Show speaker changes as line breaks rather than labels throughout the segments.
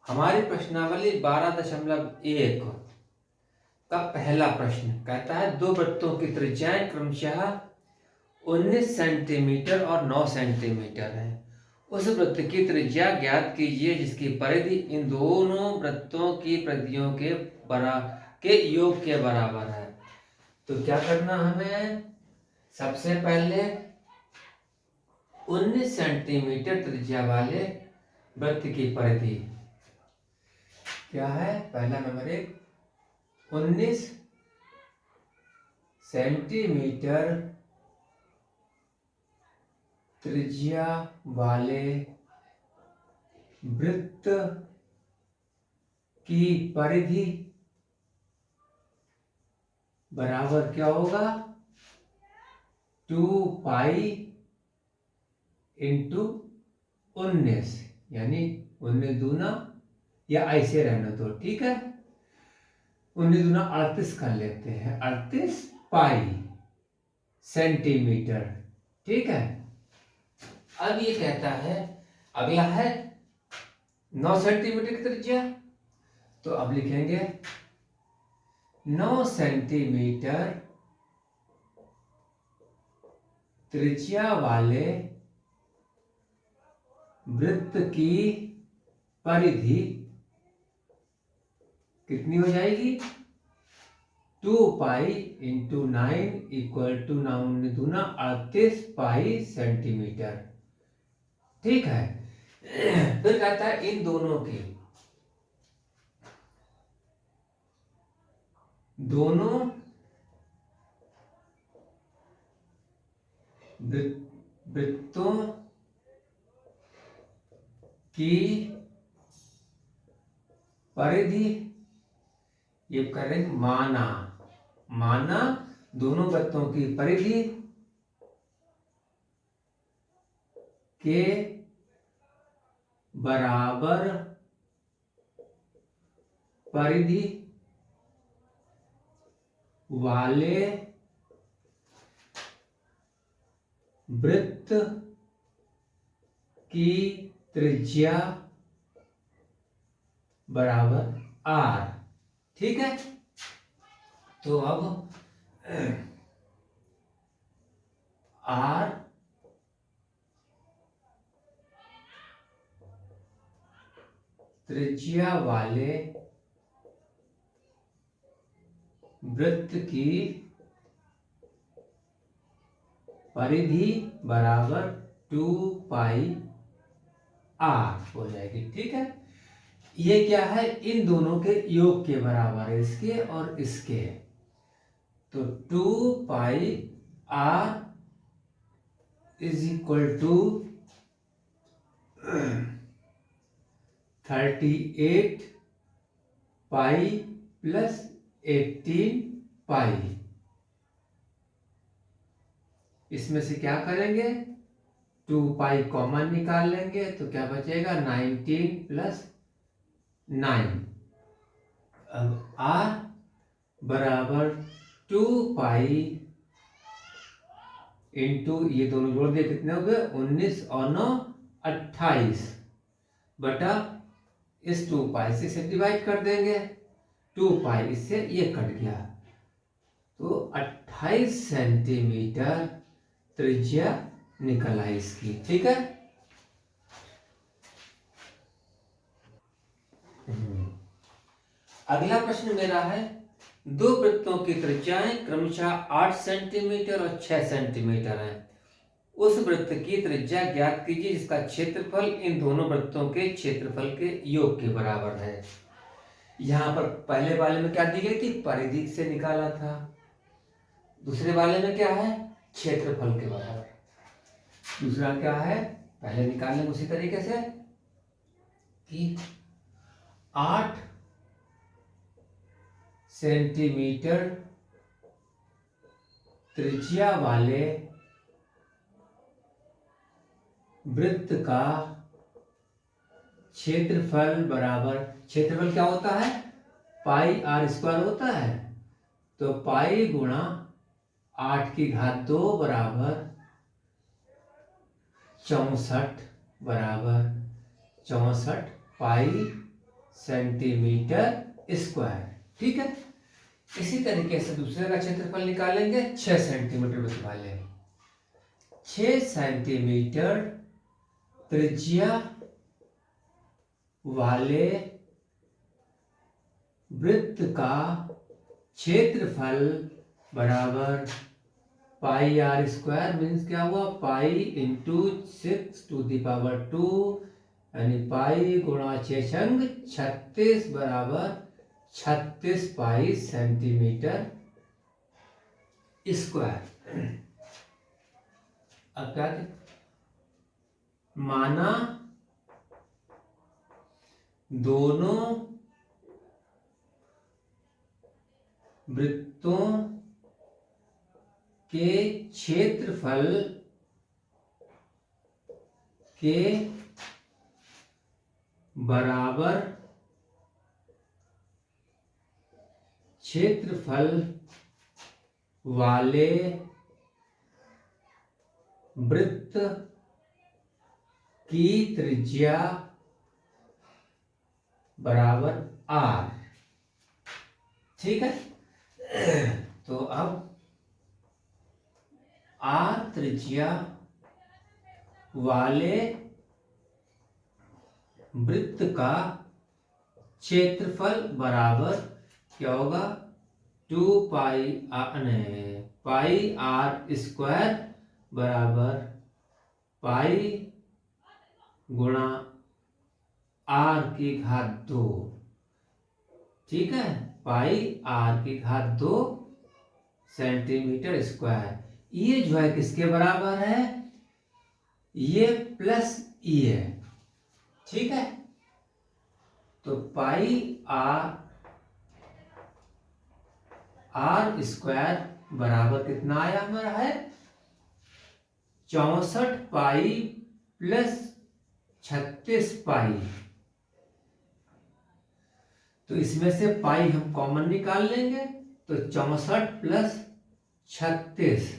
हमारी प्रश्नावली 12.1 का पहला प्रश्न कहता है दो वृत्तों की त्रिज्याएं क्रमशः 19 सेंटीमीटर और 9 सेंटीमीटर है। उस वृत्त की त्रिज्या ज्ञात कीजिए जिसकी परिधि इन दोनों वृत्तों की परिधियों के योग के बराबर है। तो क्या करना हमें, सबसे पहले 19 सेंटीमीटर त्रिज्या वाले वृत्त की परिधि क्या है, पहला नंबर 19 सेंटीमीटर त्रिज्या वाले वृत्त की परिधि बराबर क्या होगा, 2 पाई इंटू 19, यानी 19 दूना, या ऐसे रहना तो ठीक है, 19 दूना 38 कर लेते हैं, 38 पाई सेंटीमीटर, ठीक है। अब ये कहता है, अगला है 9 सेंटीमीटर की त्रिज्या, तो अब लिखेंगे 9 सेंटीमीटर त्रिज्या वाले वृत्त की परिधि कितनी हो जाएगी, 2 पाई इंटू 9 इक्वल टू 9 दूना 38 पाई सेंटीमीटर, ठीक है। फिर कहता है इन दोनों के दोनों वृत्तों की परिधि, ये करें माना दोनों वृत्तों की परिधि के बराबर परिधि वाले वृत्त की त्रिज्या बराबर r, ठीक है। तो अब r त्रिज्या वाले वृत्त की परिधि बराबर 2 पाई r हो जाएगी, ठीक है। ये क्या है, इन दोनों के योग के बराबर है, इसके और इसके, तो 2 pi r is equal to 38 pi plus 18 pi. इसमें से क्या करेंगे, 2 पाई कॉमन निकाल लेंगे तो क्या बचेगा, 19 प्लस 9। अब r बराबर 2 पाई इंटू ये दोनों जोड़ दिए, कितने हो गए, 19 और 9 28, बटा इस 2 पाई से इसे डिवाइड कर देंगे, 2 पाई इससे ये कट गया, तो 28 सेंटीमीटर त्रिज्या निकल आई इसकी, ठीक है। अगला प्रश्न मेरा है दो वृत्तों की त्रिज्याएं क्रमशः 8 सेंटीमीटर और 6 सेंटीमीटर है। उस वृत्त की त्रिज्या ज्ञात कीजिए जिसका क्षेत्रफल इन दोनों वृत्तों के क्षेत्रफल के योग के बराबर है। यहां पर पहले वाले में क्या दी गई थी, परिधि से निकाला था, दूसरे वाले में क्या है, क्षेत्रफल के बराबर। दूसरा क्या है, पहले निकालने उसी तरीके से कि 8 सेंटीमीटर त्रिज्या वाले वृत्त का क्षेत्रफल बराबर, क्षेत्रफल क्या होता है, पाई आर स्क्वायर होता है, तो पाई गुणा 8 की घात 2 बराबर 64 बराबर 64 पाई सेंटीमीटर स्क्वायर। ठीक है, इसी तरीके से दूसरे का क्षेत्रफल निकालेंगे 6 सेंटीमीटर वृत्त वाले। 6 सेंटीमीटर त्रिज्या वाले वृत्त का क्षेत्रफल बराबर पाई आर स्क्वायर मीन्स क्या हुआ, पाई इंटू 6⁻², यानी पाई गुणा 6 संग 36 बराबर 36 पाई सेंटीमीटर स्क्वायर। अब क्या माना दोनों वृत्तों के क्षेत्रफल के बराबर क्षेत्रफल वाले वृत्त की त्रिज्या बराबर आर। ठीक है, तो अब आर त्रिज्या वाले वृत्त का क्षेत्रफल बराबर क्या होगा, 2 पाई आर स्क्वायर बराबर पाई गुणा आर की घात 2। ठीक है, पाई आर की घात 2 सेंटीमीटर स्क्वायर। ये जो है किसके बराबर है, ये प्लस ई है। ठीक है, तो पाई आर स्क्वायर बराबर कितना आया हमारा है, 64 पाई प्लस 36 पाई। तो इसमें से पाई हम कॉमन निकाल लेंगे, तो 64 प्लस 36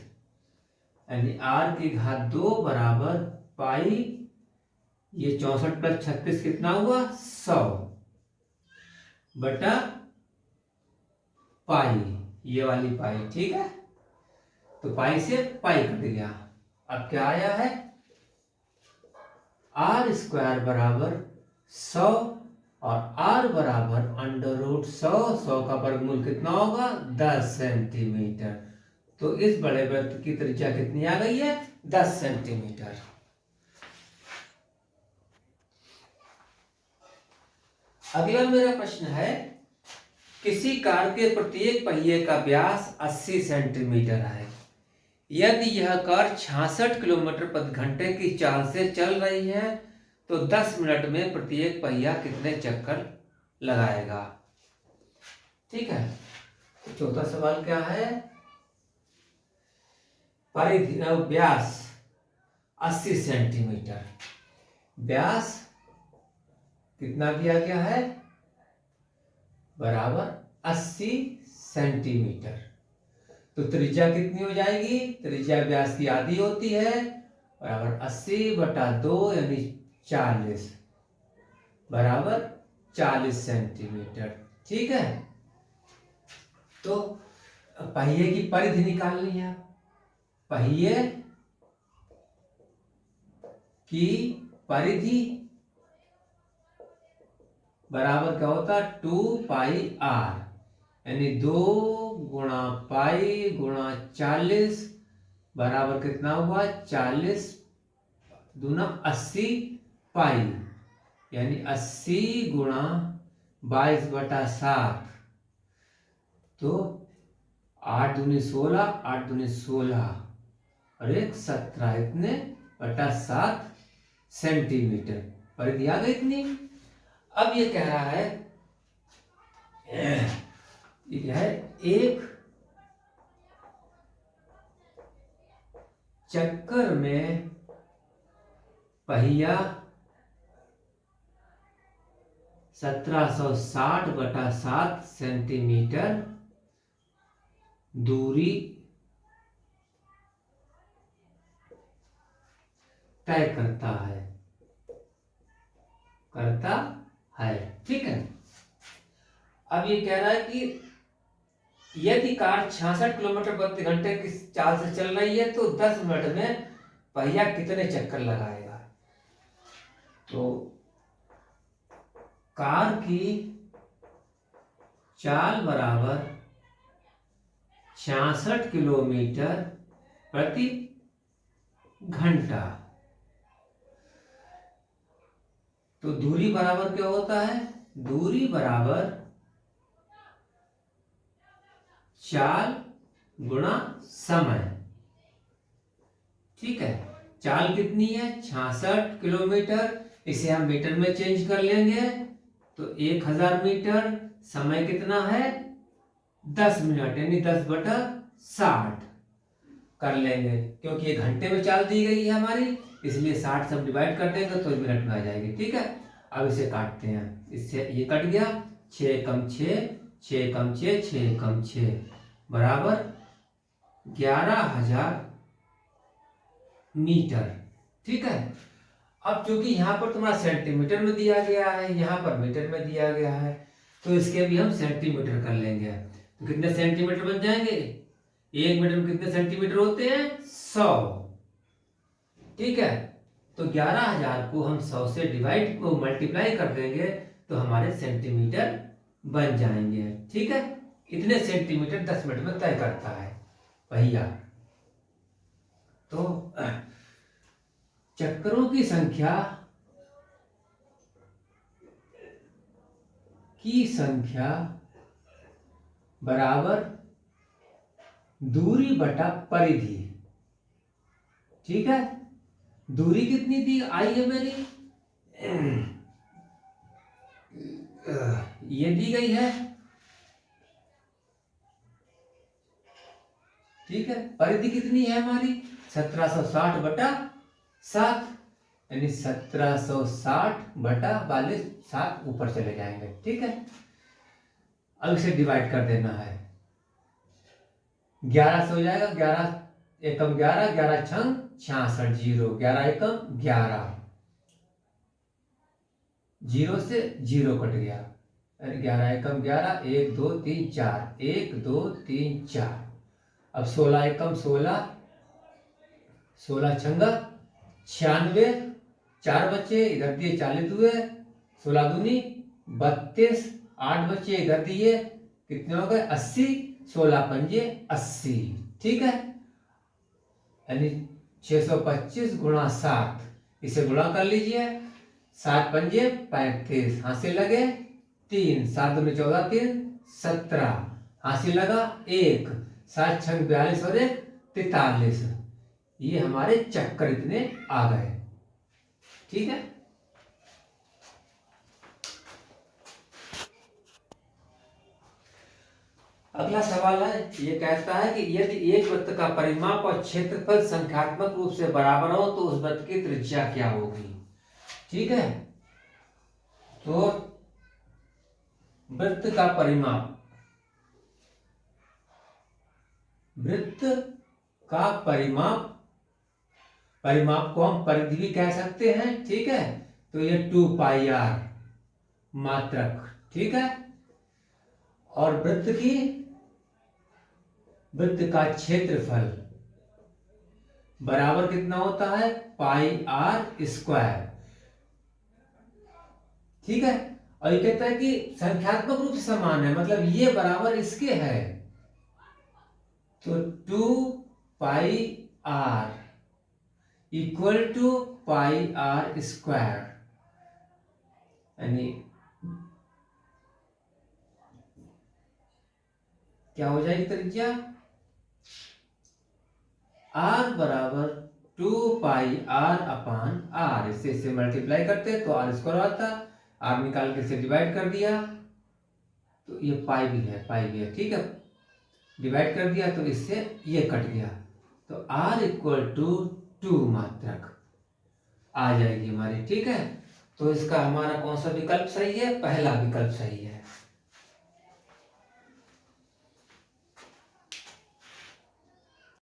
यानी आर की घात 2 बराबर पाई, ये 64 प्लस 36 कितना हुआ, 100 बटा पाई, ये वाली पाई। ठीक है, तो पाई से पाई कट गया। अब क्या आया है, आर स्क्वायर बराबर 100 और आर बराबर √100 का वर्गमूल कितना होगा, 10 सेंटीमीटर। तो इस बड़े वृत्त की त्रिज्या कितनी आ गई है, 10 सेंटीमीटर। अगला मेरा प्रश्न है, किसी कार के प्रत्येक पहिए का व्यास 80 सेंटीमीटर है। यदि यह कार 66 किलोमीटर प्रति घंटे की चाल से चल रही है तो 10 मिनट में प्रत्येक पहिया कितने चक्कर लगाएगा। ठीक है, तो चौथा सवाल क्या है, परिधि व्यास 80 सेंटीमीटर, व्यास कितना दिया गया है, बराबर 80 सेंटीमीटर। तो त्रिज्या कितनी हो जाएगी, त्रिज्या व्यास की आधी होती है, बराबर 80/2 यानी 40 बराबर 40 सेंटीमीटर। ठीक है, तो पहिए की परिधि निकालनी है। पहिए की परिधि बराबर क्या होता है, 2 पाई आर यानी 2 गुणा पाई गुणा 40 बराबर कितना हुआ, 40 दूना 80 पाई यानी 80 गुणा 22/7। तो 8 दूनी 16, 8 दूनी 16 और 1 17 इतने बटा 7 सेंटीमीटर। परिधि आ गई इतनी। अब ये कह रहा है, ये क्या है, एक चक्कर में पहिया 1760/7 सेंटीमीटर दूरी तय करता है। करता है। ठीक है, अब ये कह रहा है कि यदि कार 66 किलोमीटर प्रति घंटे की चाल से चल रही है तो 10 मिनट में पहिया कितने चक्कर लगाएगा। तो कार की चाल बराबर 66 किलोमीटर प्रति घंटा, तो दूरी बराबर क्या होता है, दूरी बराबर चाल गुणा समय। ठीक है, चाल कितनी है 66 किलोमीटर, इसे हम मीटर में चेंज कर लेंगे तो 1000 मीटर, समय कितना है 10 मिनट, यानी 10/60 कर लेंगे, क्योंकि ये घंटे में चाल दी गई है हमारी, इसलिए 60 सब डिवाइड कर देंगे तो मिनट में आ जाएगी। ठीक है, अब इसे काटते हैं, इससे ये कट गया, 6 कम 6, 6 कम 6, 6 कम 6 बराबर 11,000 मीटर। ठीक है, अब चूंकि यहाँ पर तुम्हारा सेंटीमीटर में दिया गया है, यहाँ पर मीटर में दिया गया है, तो इसके भी हम सेंटीमीटर कर लेंगे। तो कितने सेंटीमीटर बन जाएंगे, 1 मीटर में कितने सेंटीमीटर होते हैं 100। ठीक है, तो 11,000 को हम 100 से डिवाइड को मल्टीप्लाई कर देंगे तो हमारे सेंटीमीटर बन जाएंगे। ठीक है, इतने सेंटीमीटर 10 मिनट में तय करता है पहिया। तो चक्करों की संख्या बराबर दूरी बटा परिधि। ठीक है, दूरी कितनी दी आई है मेरी, ये दी गई है। ठीक है, परिधि कितनी है हमारी 1760/7, यानी 1760/42 ऊपर चले जाएंगे। ठीक है, अब इसे डिवाइड कर देना है, 11 से हो जाएगा, 11 एकम 11, 11 छंग 66, 0 11 एकम 11, 0 से 0 कट गया, 11 एकम 11, 1 2 3 4, 1 2 3 4, अब 16 एकम 16, 16 छंगा 96, 4 बच्चे इधर दिए 40 हुए, 16 दूनी 32, 8 बच्चे इधर दिए कितने हो गए 80, 16 पंजे 80। ठीक है, यानी 625 गुणा 7, इसे गुणा कर लीजिए, 7 पंजे 35, हासिल लगे 3, 7 दूनी 14, 3 17, हासिल लगा 1, 7 छंग 42 और 1 43, ये हमारे चक्कर इतने आ गए। ठीक है, अगला सवाल है, ये कहता है कि यदि एक वृत्त का परिमाप और क्षेत्रफल संख्यात्मक रूप से बराबर हो तो उस वृत्त की त्रिज्या क्या होगी। ठीक है, तो वृत्त का परिमाप, वृत्त का परिमाप, परिमाप को हम परिधि भी कह सकते हैं। ठीक है, तो ये 2πr मात्रक। ठीक है, और वृत्त का क्षेत्रफल बराबर कितना होता है πr²। ठीक है, और ये कहता है कि संख्यात्मक रूप से समान है, मतलब ये बराबर इसके है, तो 2πr इक्वल टू πr², यानी क्या हो जाएगी त्रिज्या r बराबर 2πr/r, इसे मल्टीप्लाई करते तो r² आता, r निकाल के इसे डिवाइड कर दिया तो ये पाई भी है, पाई भी है। ठीक है, डिवाइड कर दिया तो इससे ये कट गया, तो r इक्वल टू 2 मात्रक आ जाएगी हमारी। ठीक है, तो इसका हमारा कौन सा विकल्प सही है, पहला विकल्प सही है।